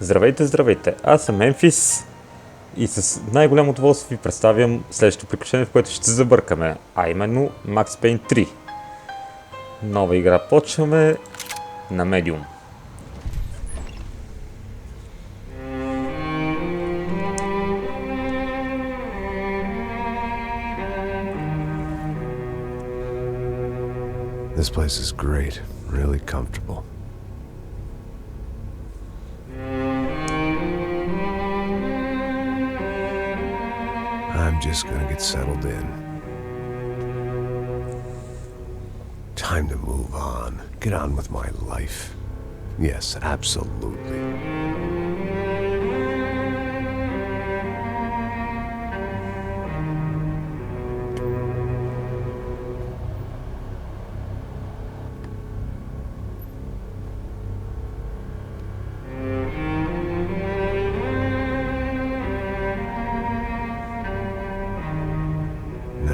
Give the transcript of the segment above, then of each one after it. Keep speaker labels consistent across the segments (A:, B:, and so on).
A: Здравейте, здравейте! Аз съм Мемфис и с най-голямо удоволствие ви представям следващото приключение, в което ще се забъркаме, а именно Макс Payne 3. Нова игра почваме на медиум.
B: This place is great, really comfortable. I'm just gonna get settled in. Time to move on. Get on with my life. Yes, absolutely.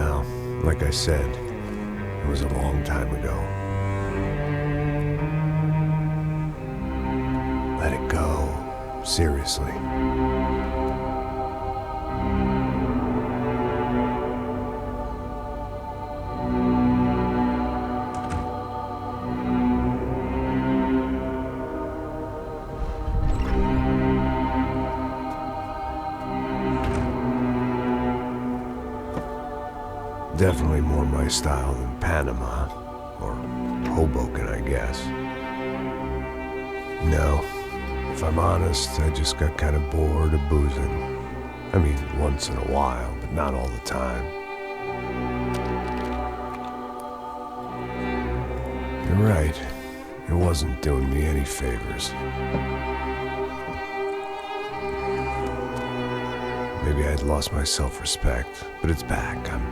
B: Now, like I said, it was a long time ago. Let it go. Seriously. Definitely more my style than Panama, or Hoboken, I guess. No, if I'm honest, I just got kind of bored of boozing. I mean, once in a while, but not all the time. You're right, it wasn't doing me any favors. Maybe I'd lost my self-respect, but it's back. I'm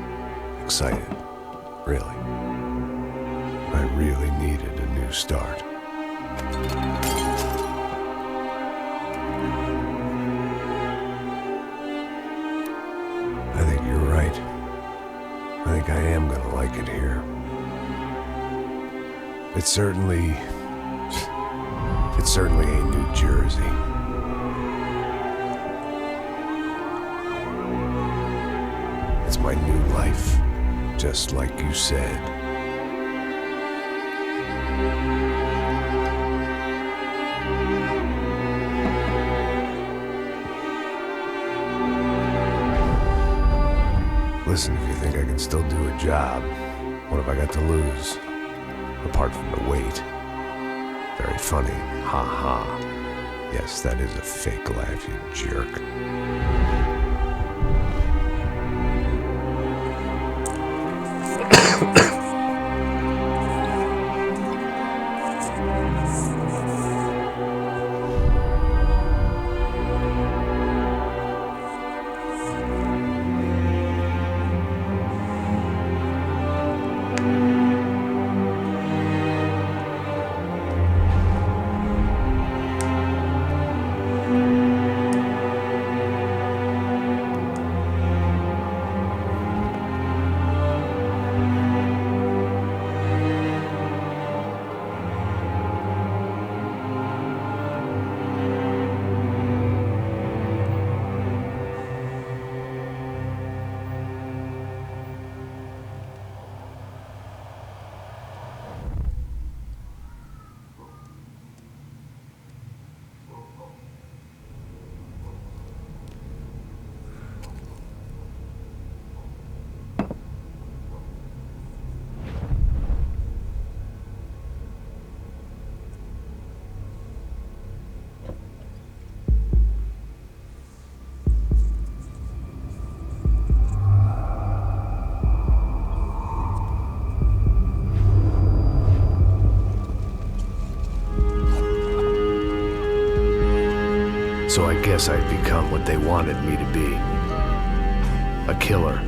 B: excited, really. I really needed a new start. I think you're right. I think I am gonna like it here. It certainly ain't New Jersey. It's my new life. Just like you said. Listen, if you think I can still do a job, what have I got to lose? Apart from the weight. Very funny. Ha ha. Yes, that is a fake laugh, you jerk. So I guess I've become what they wanted me to be. A killer.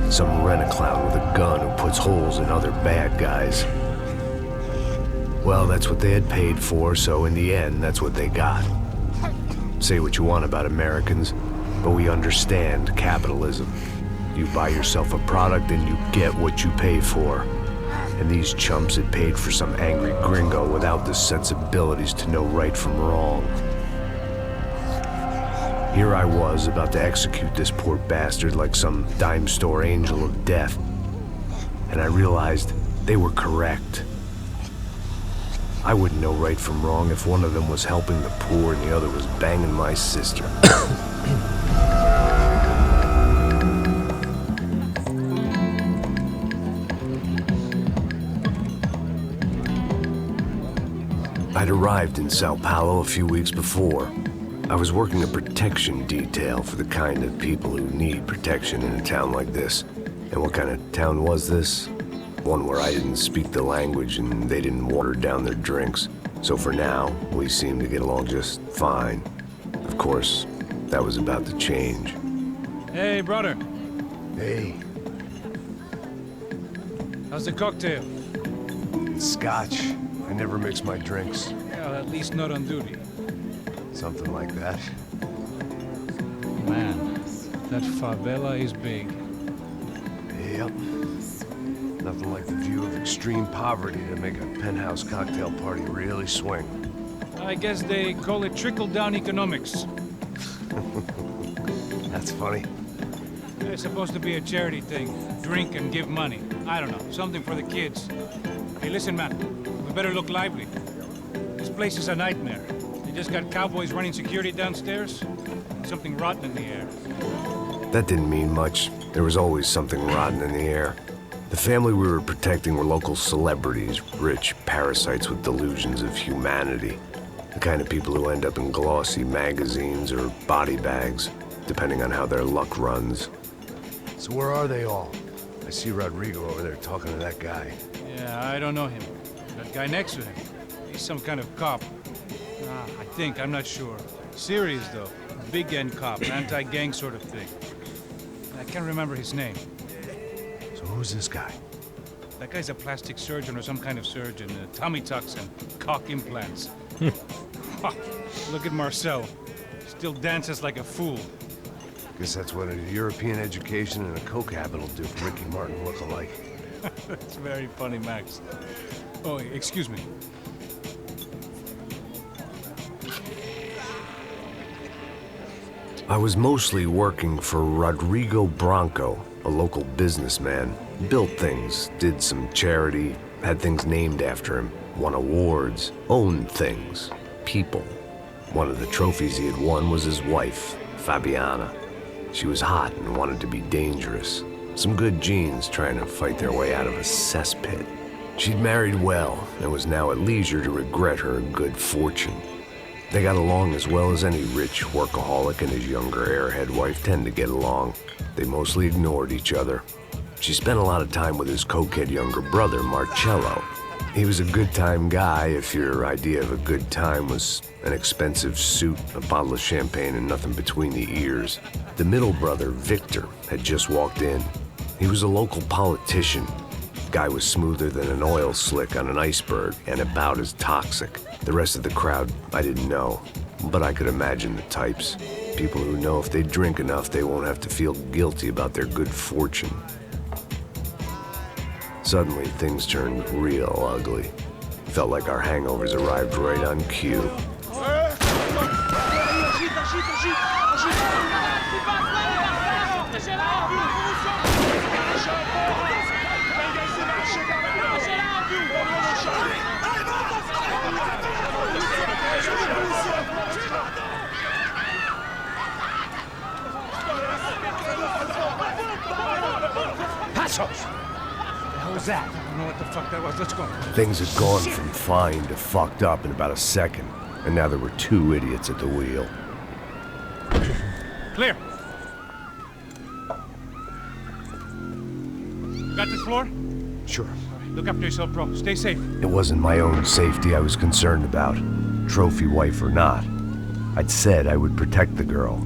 B: Some rent-a-clown with a gun who puts holes in other bad guys. Well, that's what they had paid for, so in the end, that's what they got. Say what you want about Americans, but we understand capitalism. You buy yourself a product and you get what you pay for. And these chumps had paid for some angry gringo without the sensibilities to know right from wrong. Here I was, about to execute this poor bastard like some dime store angel of death. And I realized they were correct. I wouldn't know right from wrong if one of them was helping the poor and the other was banging my sister. I'd arrived in Sao Paulo a few weeks before. I was working a protection detail for the kind of people who need protection in a town like this. And what kind of town was this? One where I didn't speak the language and they didn't water down their drinks. So for now, we seemed to get along just fine. Of course, that was about to change.
C: Hey, brother.
B: Hey,
C: How's the cocktail?
B: it's scotch. I never mix my drinks.
C: Well, at least not on duty.
B: Something like that.
C: Man, that favela is big.
B: Yep. Nothing like the view of extreme poverty to make a penthouse cocktail party really swing.
C: I guess they call it trickle-down economics.
B: That's funny.
C: It's supposed to be a charity thing. Drink and give money. I don't know, something for the kids. Hey, listen, man. We better look lively. This place is a nightmare. They just got cowboys running security downstairs. Something rotten in the air.
B: That didn't mean much. There was always something rotten in the air. The family we were protecting were local celebrities, rich parasites with delusions of humanity. The kind of people who end up in glossy magazines or body bags, depending on how their luck runs. So where are they all? I see Rodrigo over there talking to that guy.
C: Yeah, I don't know him. That guy next to him. He's some kind of cop. I think, I'm not sure. Serious, though. Big end cop, anti-gang sort of thing. I can't remember his name.
B: So who's this guy?
C: That guy's a plastic surgeon or some kind of surgeon. Tummy tucks and cock implants. Look at Marcel. Still dances like a fool.
B: Guess that's what a European education and a coke habit will do for Ricky Martin look-alike.
C: It's very funny, Max. Oh, excuse me.
B: I was mostly working for Rodrigo Branco, a local businessman. Built things, did some charity, had things named after him, won awards, owned things, people. One of the trophies he had won was his wife, Fabiana. She was hot and wanted to be dangerous. Some good genes trying to fight their way out of a cesspit. She'd married well and was now at leisure to regret her good fortune. They got along as well as any rich workaholic and his younger airhead wife tend to get along. They mostly ignored each other. She spent a lot of time with his cokehead younger brother, Marcello. He was a good-time guy if your idea of a good time was an expensive suit, a bottle of champagne, and nothing between the ears. The middle brother, Victor, had just walked in. He was a local politician. Guy was smoother than an oil slick on an iceberg and about as toxic. The rest of the crowd, I didn't know, but I could imagine the types. People who know if they drink enough, they won't have to feel guilty about their good fortune. Suddenly, things turned real ugly. Felt like our hangovers arrived right on cue.
C: That? I don't know what the fuck that was. Let's go.
B: Things had gone from fine to fucked up in about a second, and now there were two idiots at the wheel.
C: Clear. Got this floor?
B: Sure.
C: Look after yourself, bro. Stay safe.
B: It wasn't my own safety I was concerned about, trophy wife or not. I'd said I would protect the girl.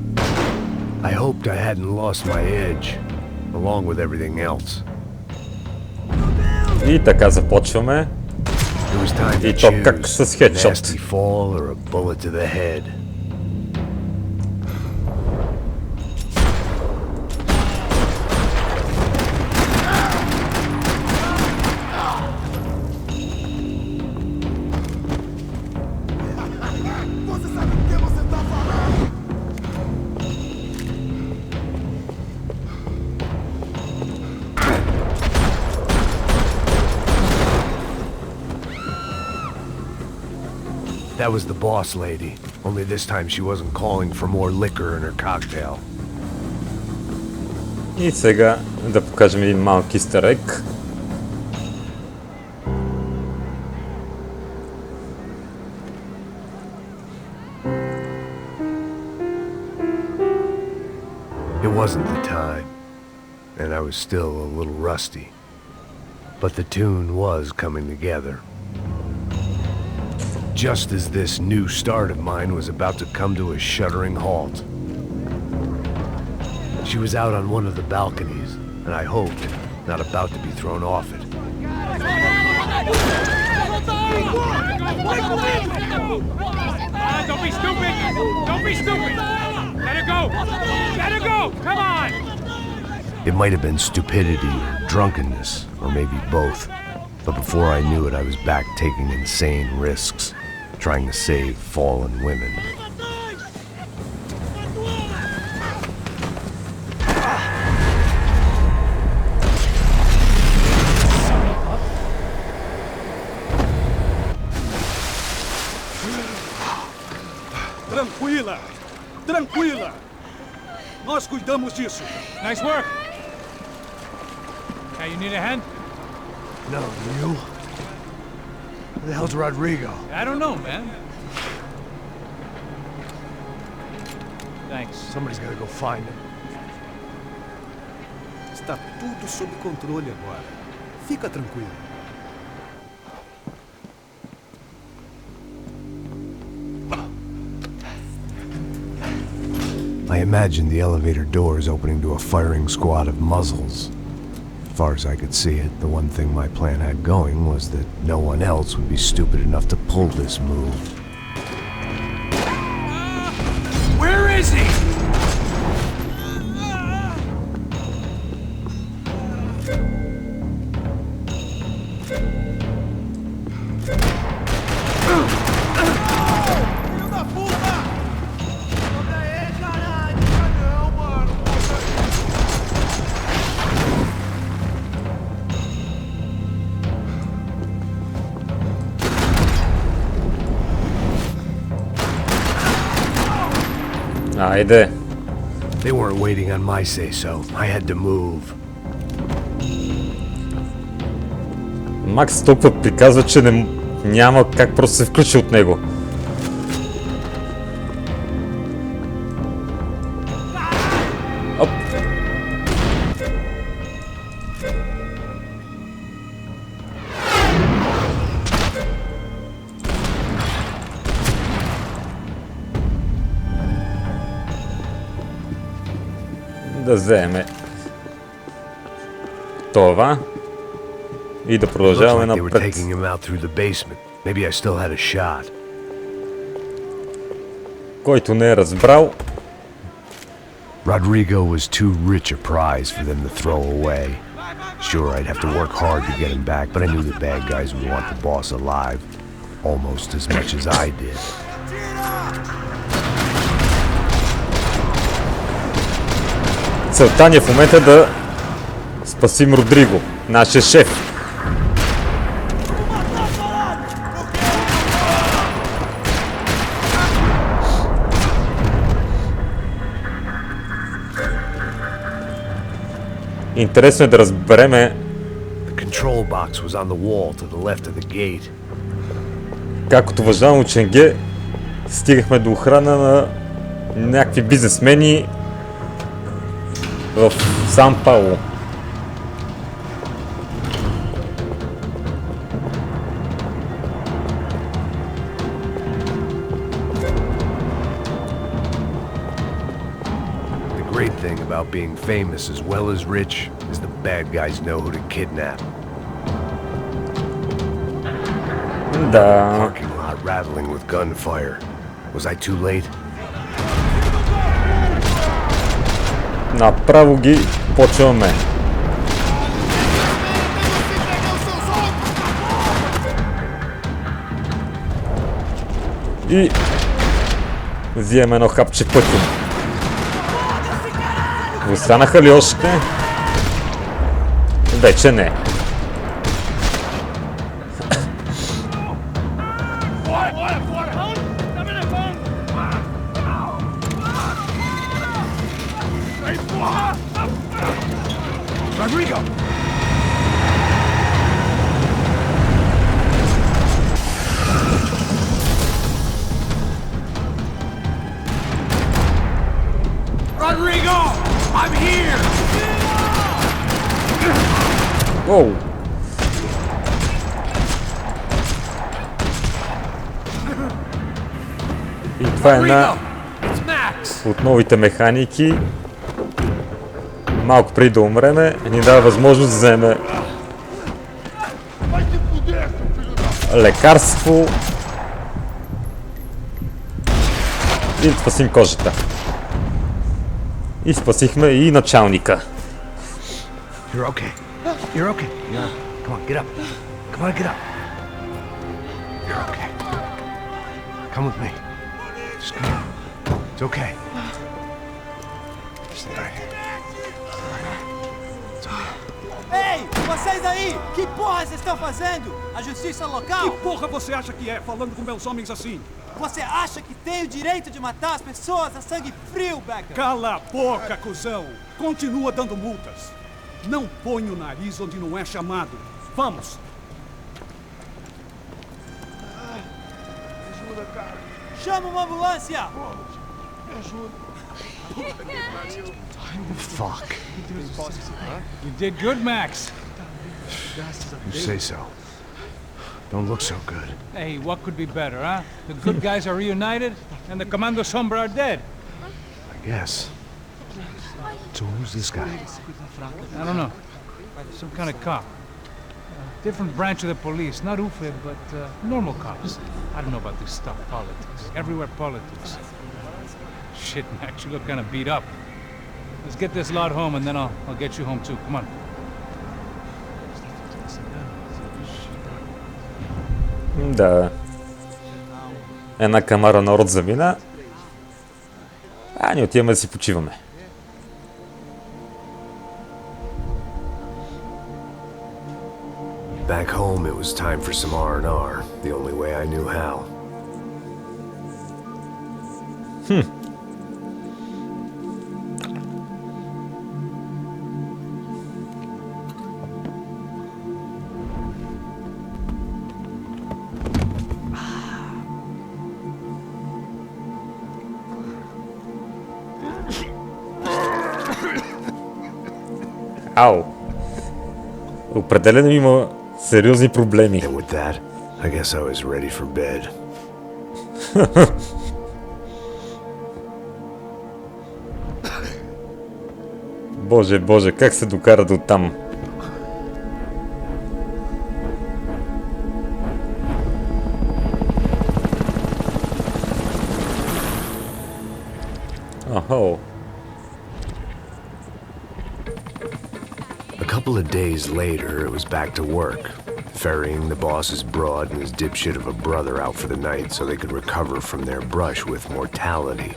B: I hoped I hadn't lost my edge, along with everything else.
A: И така започваме. И то как с хедшот.
B: Nasty fall or a bullet to the head. That was the boss lady. Only this time she wasn't calling for more liquor in her cocktail.
A: И сега да покажем един малък истър ек.
B: It wasn't the time, and I was still a little rusty. But the tune was coming together. Just as this new start of mine was about to come to a shuddering halt. She was out on one of the balconies, and I hoped not about to be thrown off it.
C: Don't be stupid! Don't be stupid! Let her go! Let her go! Come on!
B: It might have been stupidity, drunkenness, or maybe both. But before I knew it, I was back taking insane risks, trying to save fallen women.
D: Tranquila! Tranquila! Nós cuidamos disso.
C: Nice work! Hey, you need a hand?
B: No, you? Where the hell's Rodrigo?
C: I don't know, man. Thanks.
B: Somebody's gotta go find him.
D: Está tudo sob controle agora. Fica tranquilo.
B: I imagined the elevator doors opening to a firing squad of muzzles. As far as I could see it, the one thing my plan had going was that no one else would be stupid enough to pull this move.
C: Where is he?
A: Айде.
B: They weren't waiting on my say-so. I had to move.
A: Макс толкова приказва, че няма как просто се включи от него. Оп. Да вземе това и да продължаваме напред. Който не е разбрал.
B: Rodrigo was too rich a prize for them to throw away. Sure, I'd have to work hard to get him back, but I knew the bad guys would want the boss alive almost as much as I did.
A: Целта ни е в момента да спасим Родриго, нашия шеф. Интересно е да разбереме как от уважавано Ченге стигахме до охрана на някакви бизнесмени в Сан Пауло.
B: The great thing about being famous as well as rich is the bad guys know who to kidnap.
A: Да.
B: Parking lot rattling with gunfire. Was I too late?
A: Направо ги почваме. И взимаме едно хапче пътю. Останаха ли още? Вече не.
B: Rodrigo!
C: Rodrigo! I'm here!
A: Оу! И това е една от новите механики. Малко преди да умреме, ни дава възможност да вземе лекарство и да спасим кожата. И спасихме и началника.
B: You're okay. You're okay. Yeah. Come on, get up. Come on, get up. You're okay. Come with me. Just come on. It's okay. Just all right.
D: Ei, vocês aí! Que porra vocês estão fazendo? A justiça local?
E: Que porra você acha que é, falando com meus homens assim?
D: Você acha que tem o direito de matar as pessoas a sangue frio, Becker?
E: Cala a boca, cuzão! Continua dando multas. Não põe o nariz onde não é chamado. Vamos!
F: Ajuda, cara.
D: Chama uma ambulância!
F: Me ajuda.
B: Fuck.
C: You did good, Max.
B: You say so. Don't look so good.
C: Hey, what could be better, huh? The good guys are reunited, and the Commando Sombra are dead.
B: I guess. So who's this guy?
C: I don't know. Some kind of cop. Different branch of the police. Not UFE, but normal cops. I don't know about this stuff, politics. Everywhere politics. Shit, Max, you look kind of beat up. Let's get this lot home, and then I'll get you home too. Come on.
A: Да. Една камара народ замина. А, ние отиваме да си почиваме.
B: Back home, it was time for some R&R, the only way I knew how.
A: Ау! Определено има сериозни проблеми.
B: And with that, I guess I was ready for bed.
A: Боже, боже, как се докара до там? Охо.
B: A couple of days later, it was back to work, ferrying the boss's broad and his dipshit of a brother out for the night so they could recover from their brush with mortality.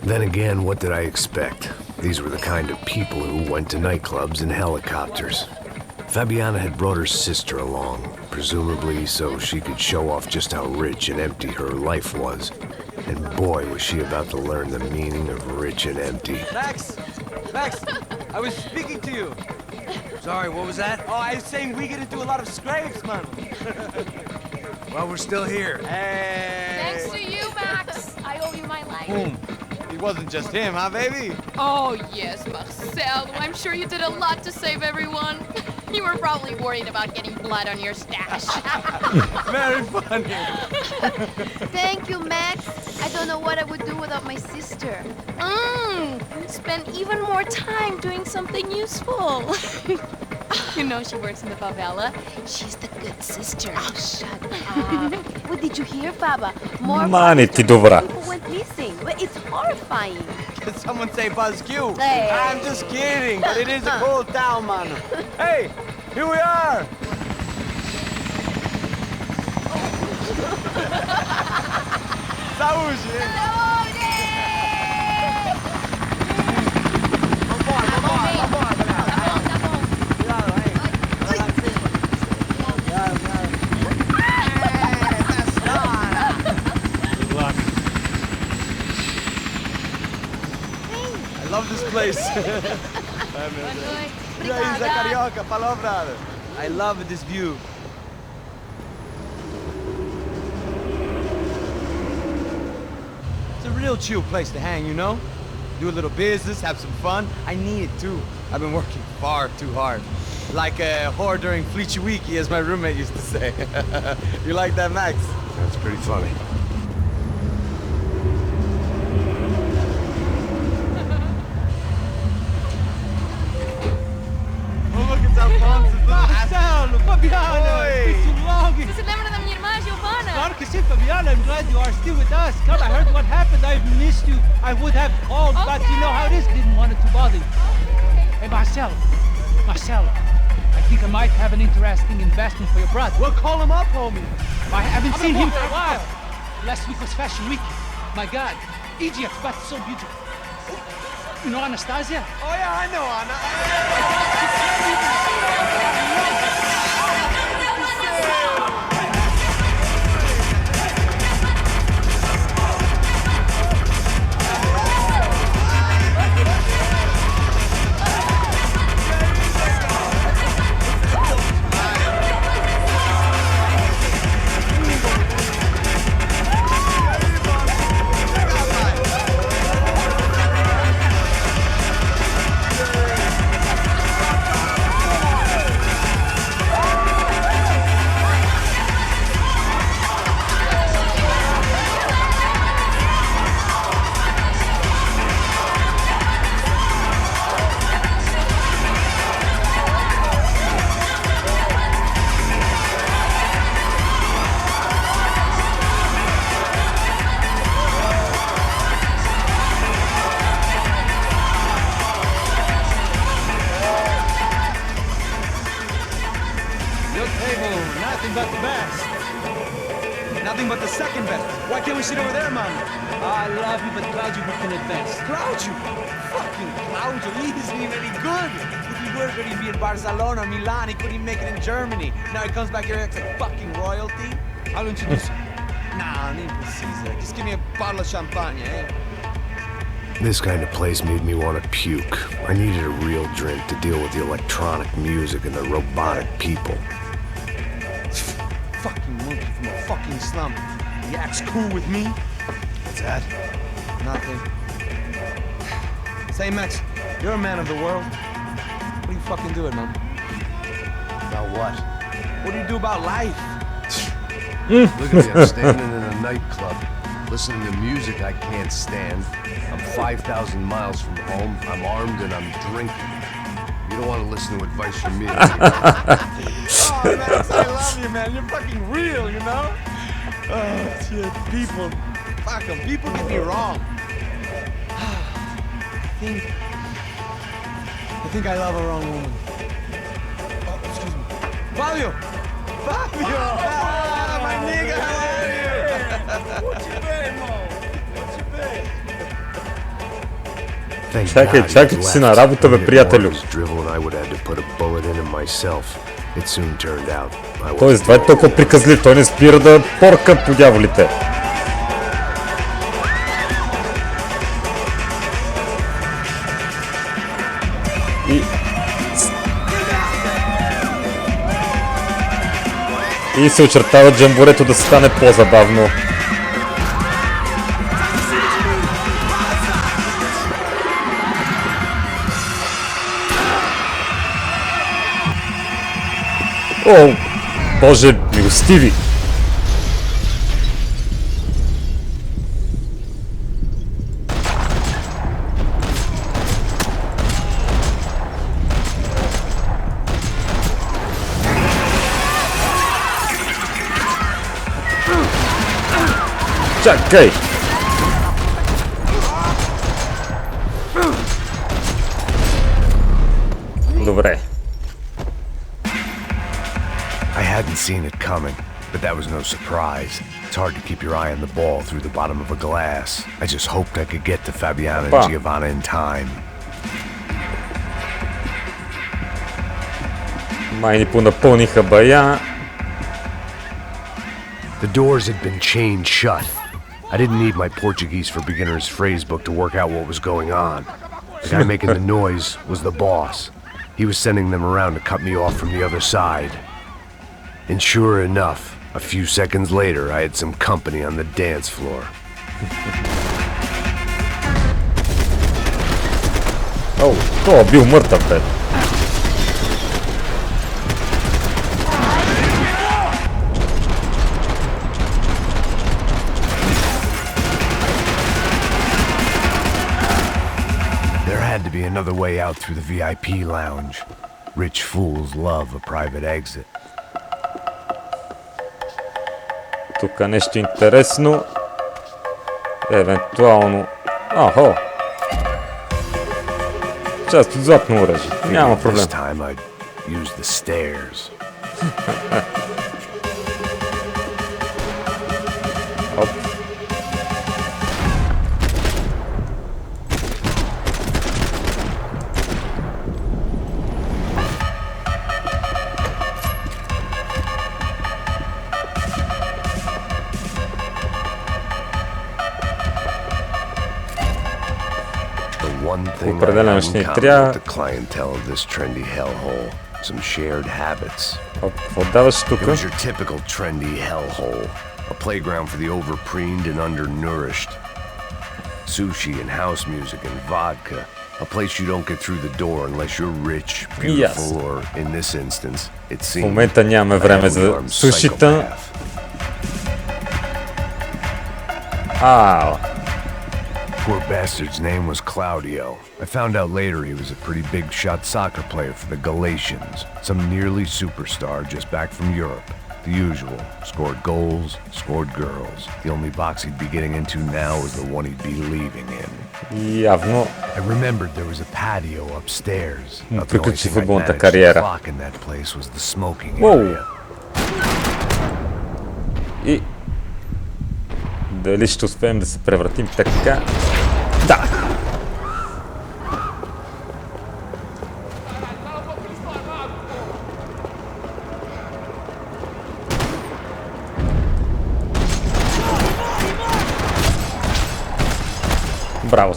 B: Then again, what did I expect? These were the kind of people who went to nightclubs in helicopters. Fabiana had brought her sister along, presumably so she could show off just how rich and empty her life was. And boy, was she about to learn the meaning of rich and empty.
G: Max, I was speaking to you.
H: Sorry, what was that?
G: Oh, I was saying we get to do a lot of scrapes, man.
H: Well, we're still here.
G: Hey.
I: Thanks to you, Max. I owe you my life.
G: Boom. It wasn't just him, huh, baby?
I: Oh, yes, Marcel. I'm sure you did a lot to save everyone. You were probably worried about getting blood on your stash.
G: Very funny.
J: Thank you, Max. I don't know what I would do without my sister.
I: Spend even more time doing something useful. You know she works in the favela.
J: She's the good sister. Oh, shut up. What did you hear, Baba? More
A: Мани ти добра.
J: people went missing. But it's horrifying.
G: Did someone say Buzz Q?
J: Hey.
G: I'm just kidding, but it is a cool town, man. Hey, here we are. Saúde. I love this place. Isla Carioca, palavra. I love this view. It's a real chill place to hang, you know? Do a little business, have some fun. I need it too. I've been working far too hard. Like a whore during Fleechy Weeky, as my roommate used to say. You like that, Max?
B: That's pretty funny.
D: Marcelo, Fabiana, it's been too long.
I: Você se lembra da minha irmã, Giovanna?
D: Claro que sim, Fabiana. I'm glad you are still with us. Come, I heard what happened. I've missed you. I would have called, but you know how it is. Didn't want it to bother you. Hey, Marcelo, I think I might have an interesting investment for your brother.
G: Well, call him up, homie.
D: I haven't seen him for a while. Last week was Fashion Week. My God, Egypt, but so beautiful. You know Anastasia?
G: Oh yeah, I know Anna.
D: Nothing but the best.
G: Nothing but the second best. Why can't we sit over there, man?
D: I love you, but Claudio booked in advance.
G: Claudio? Fucking Claudio, he isn't even any good. If he were going to be in Barcelona, Milan, he couldn't make it in Germany. Now he comes back here and acts like fucking royalty.
D: I'll introduce you.
G: Nah, I need to see that. Just give me a bottle of champagne, eh?
B: This kind of place made me want to puke. I needed a real drink to deal with the electronic music and the robotic people.
G: Fucking monkey from a fucking slum. He acts cool with me.
B: What's that?
G: Nothing. Say, Max, you're a man of the world. What do you fucking do it, man?
B: About what?
G: What do you do about life?
B: Look at me, I'm standing in a nightclub, listening to music I can't stand. I'm 5,000 miles from home, I'm armed and I'm drinking. You don't want to listen to advice from me.
G: Oh, Max, I love you, man. You're fucking real, you know? Oh, shit, people. Fuck them. People get me wrong. I think I love a wrong woman. Oh, excuse me. Fabio! Fabio! Ah, my nigga, how are you? What you been, Mo? What you been?
B: Thank
A: Чакай, че си на работа, бе, приятелю. Той това е толкова приказлив, той не спира да порка по дяволите. И се очертава джамбурето да стане по-забавно. О, Боже, милостиви! Чакай! Добре.
B: I hadn't seen it coming, but that was no surprise. It's hard to keep your eye on the ball through the bottom of a glass. I just hoped I could get to Fabiana and Giovanna in time.
A: Май ни понапълниха бая.
B: The doors had been chained shut. I didn't need my Portuguese for Beginners phrase book to work out what was going on. The guy making the noise was the boss. He was sending them around to cut me off from the other side. And sure enough, a few seconds later, I had some company on the dance floor.
A: Оу, той бил мъртъв, бе.
B: There had to be another way out through the VIP lounge. Rich fools love a private exit.
A: Тук нещо интересно. Евентуално... Ахо! Част от златно оръжие. Няма проблем.
B: This time I'd use the stairs.
A: Оп. Определено ще ни трябва.
B: Some shared habits.
A: Какво даваш тук?
B: It was your typical trendy hellhole. A playground for the overpreened and undernourished. Sushi and house music and vodka. A place you don't get through the door unless you're rich, beautiful, or in this instance, it seems.
A: В момента нямаме време за сушита. Ау.
B: Poor bastard's name was Claudio. I found out later he was a pretty big shot soccer player for the Galatians. Some nearly superstar just back from Europe. The usual. Scored goals, scored girls. The only box he'd be getting into now was the one he'd be leaving in.
A: Явно.
B: I remembered there was a patio upstairs.
A: Приключи футболната кариера.
B: In that place was the smoking
A: Whoa.
B: area.
A: И... Дали ще успеем да се превратим така? Да! Браво!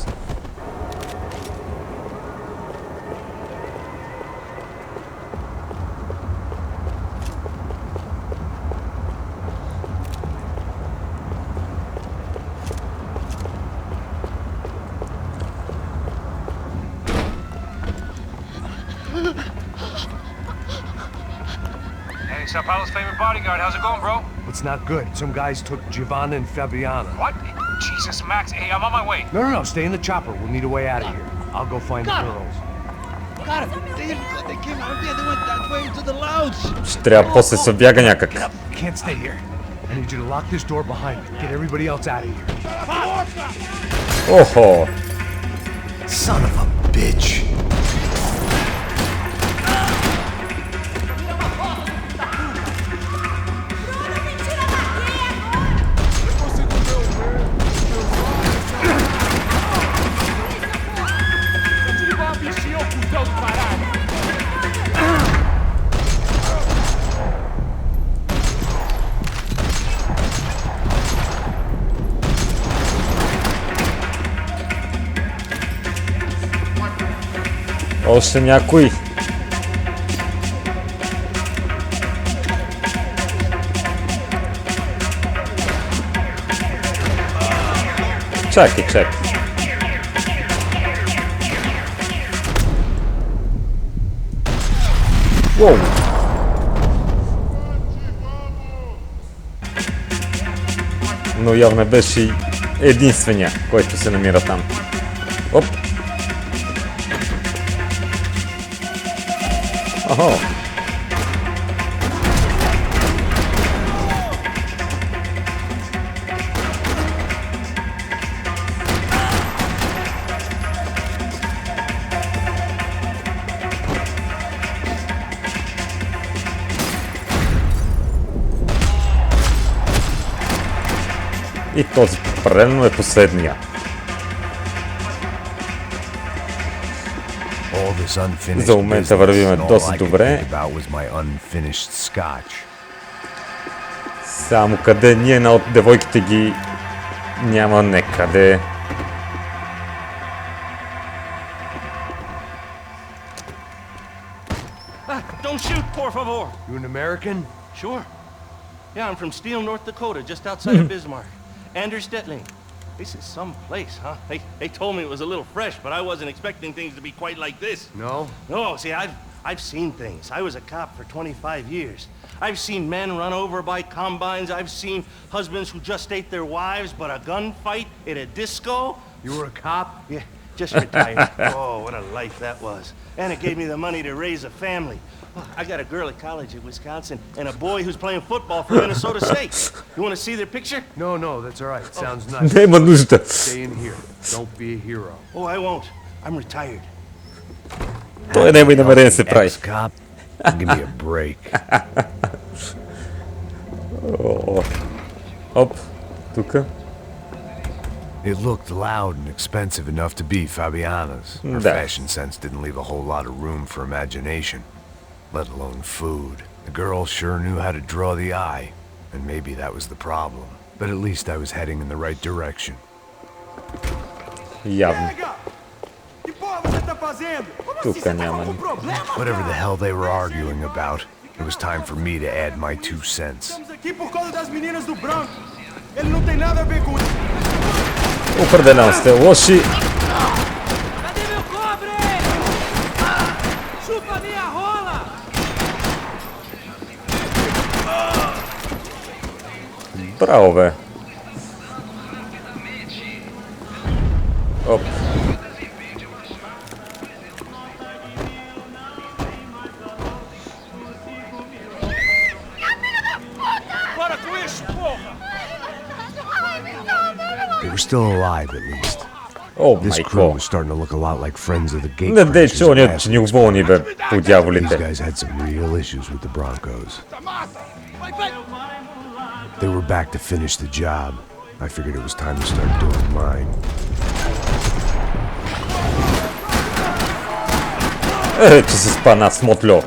H: Sao Paulo's favorite bodyguard. How's it going, bro?
B: It's not good. Some guys took Giovanna and Fabiana.
H: What? Jesus, Max. Hey, I'm on my way.
B: No. Stay in the chopper. We'll need a way out of here. I'll go find the girls.
D: Got it. They came out of there. They went that way into the lounge.
A: Ще трябва после се бяга някак.
B: Can't stay here. I need you to lock this door behind me. Get everybody else out of here.
A: Охо!
B: Son of a bitch.
A: Още някой. Чакай. Воу. Но явно беше единствения, който се намира там. Оп. Охо. И този определено е последния. За момента вървиме доста добре. Само къде ни една от девойките ги няма некъде.
K: Don't shoot, por favor.
B: You an American?
K: Sure. Yeah, I'm from Steele, North Dakota, just outside of Bismarck. Anders Stetling. This is some place, huh? They told me it was a little fresh, but I wasn't expecting things to be quite like this.
B: No?
K: No, see, I've seen things. I was a cop for 25 years. I've seen men run over by combines. I've seen husbands who just ate their wives, but a gunfight at a disco.
B: You were a cop?
K: Yeah, just retired. Oh, what a life that was. And it gave me the money to raise a family. I got a girl at college at Wisconsin and a boy who's playing football for Minnesota State. You want to see their picture?
B: No, that's all right. Sounds nice.
A: Nema нужда.
B: Stay in here. Don't be a hero.
K: Oh, I won't. I'm retired.
A: Той няма и намерение да се прави.
B: Ex-cop? Give me a break.
A: Оп, тука.
B: It looked loud and expensive enough to be Fabiana's. Her
A: Да.
B: fashion sense didn't leave a whole lot of room for imagination, let alone food. The girl sure knew how to draw the eye, and maybe that was the problem. But at least I was heading in the right direction.
A: Явно. Тука няма.
B: Whatever the hell they were arguing about, it was time for me to add my 2 cents.
A: Определено сте лоши. Браво, бе. Оп.
B: They were still alive, at least.
A: О,
B: This crew
A: майко.
B: was starting to look a lot like friends of the gate.
A: Не дей, че они че ни уволни, бе, по
B: These
A: дяволите.
B: guys had some real issues with the Broncos. They were back to finish the job. I figured it was time to start doing mine.
A: Че се спана смотльо.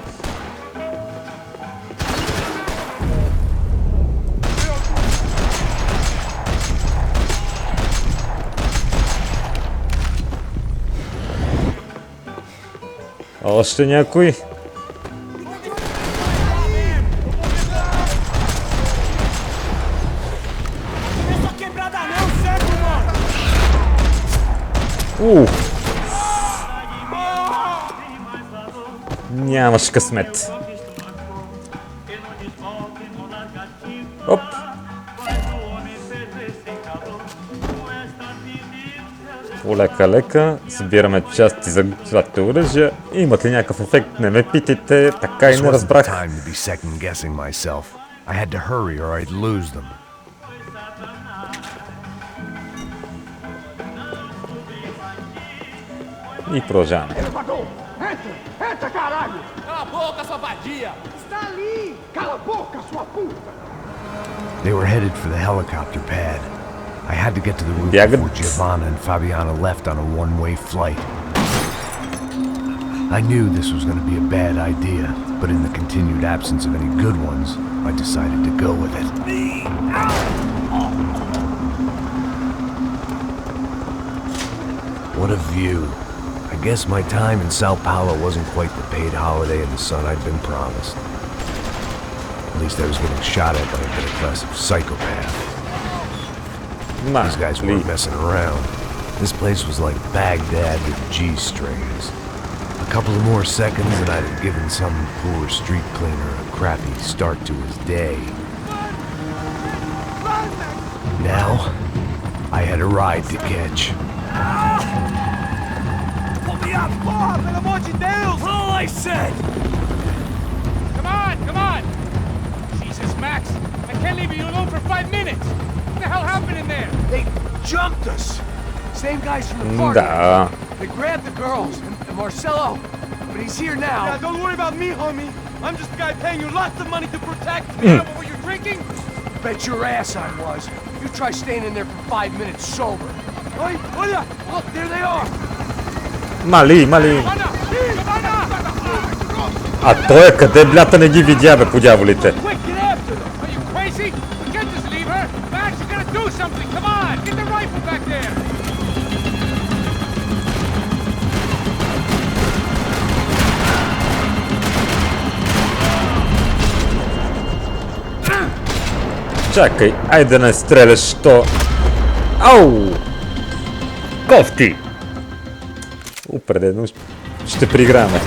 A: Още някой? Нямаш късмет. Оп. Полека-лека, събираме части за златите оръжия. Имат ли някакъв ефект? Не ме питайте, така и не разбрах. И продължаваме.
D: Entra, caralho! Cala a boca, sua vadia! Está ali! Cala a boca, sua puta!
B: They were headed for the helicopter pad. I had to get to the roof before Giovanna and Fabiana left on a one-way flight. I knew this was going to be a bad idea, but in the continued absence of any good ones, I decided to go with it. What a view. I guess my time in Sao Paulo wasn't quite the paid holiday in the sun I'd been promised. At least I was getting shot at by a middle-class psychopath. These guys weren't messing around. This place was like Baghdad with G-strings. A couple of more seconds and I'd have given some poor street cleaner a crappy start to his day. Now, I had a ride to catch.
D: Porra, pelo amor de Deus! All I said! Come on! Jesus, Max! I can't leave you alone for 5 minutes! What the hell happened in there? They jumped us! Same guys from the party. They grabbed the girls and Marcelo, but he's here now. Yeah, don't worry about me, homie. I'm just the guy paying you lots of money to protect me. What were you drinking? Bet your ass I was. You try staying in there for 5 minutes sober. Oi, look, there they are!
A: Мали. А той къде блята не ги видя, бе, по дяволите? Чакай, айде да не стреляш, то... Ау! Кофти! Определено ще прииграме.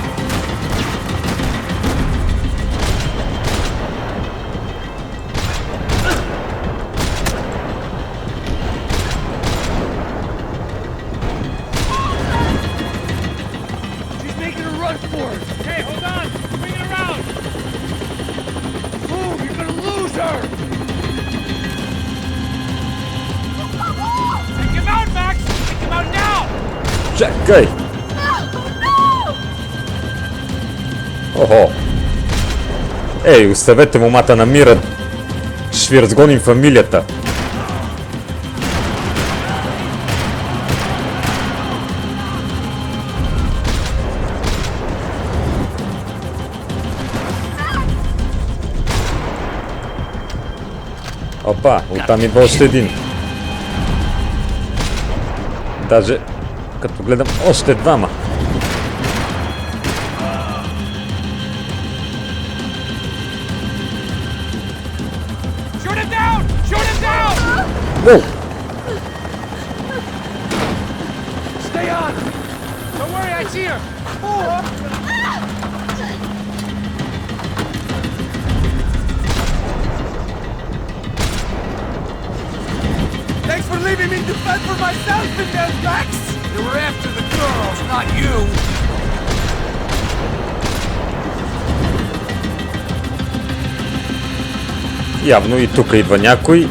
A: Чакай! Охо! Ей, оставете момата на мира! Ще ви разгоним фамилията! Опа, оттам идва още един. Даже като гледам още двама. Воу!
G: Thanks for leaving me to fend for myself in there, Max! They were after the girls, not you!
A: Явно и тук идва някой.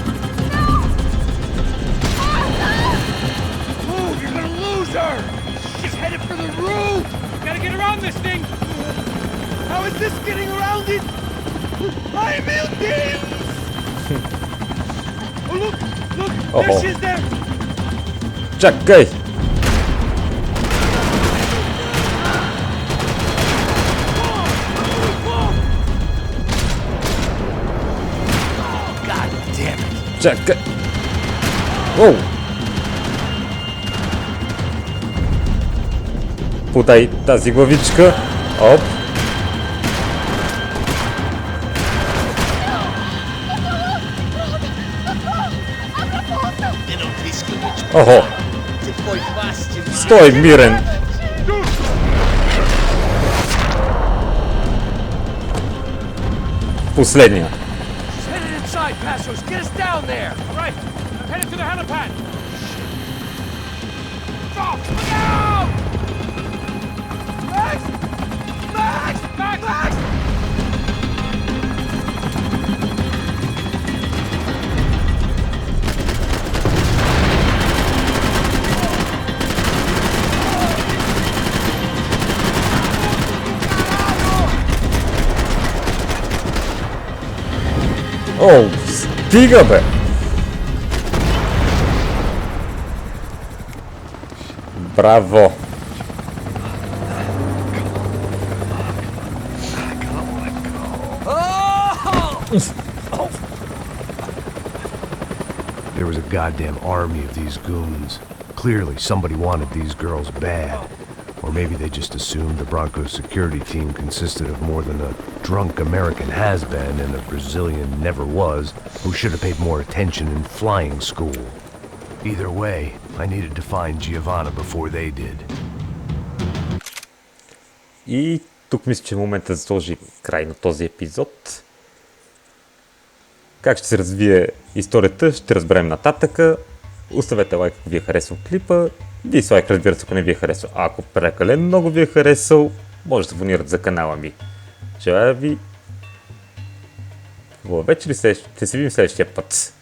A: Охо. Чакай! Чакай! Оу! Подай тази главичка. Оп! Охо! Стой мирен! Последния. О, стига бе! Браво!
B: There was a goddamn army of these goons. Clearly somebody wanted these girls bad. Or maybe they just assumed the Broncos security team consisted of more than a drunk American has-been and a Brazilian never-was who should have paid more attention in flying school. Either way, I needed to find Giovanna before they did.
A: И тук мисля, че е момента да сложи край на този епизод. Как ще се развие историята, ще разберем нататъка. Оставете лайк, ако ви е харесал клипа. Дизлайк, разбира се, ако не ви е харесал. А ако прекалено много ви е харесал, може да се абонирате за канала ми. Желая ви хубава вечер и ще се видим следващия път.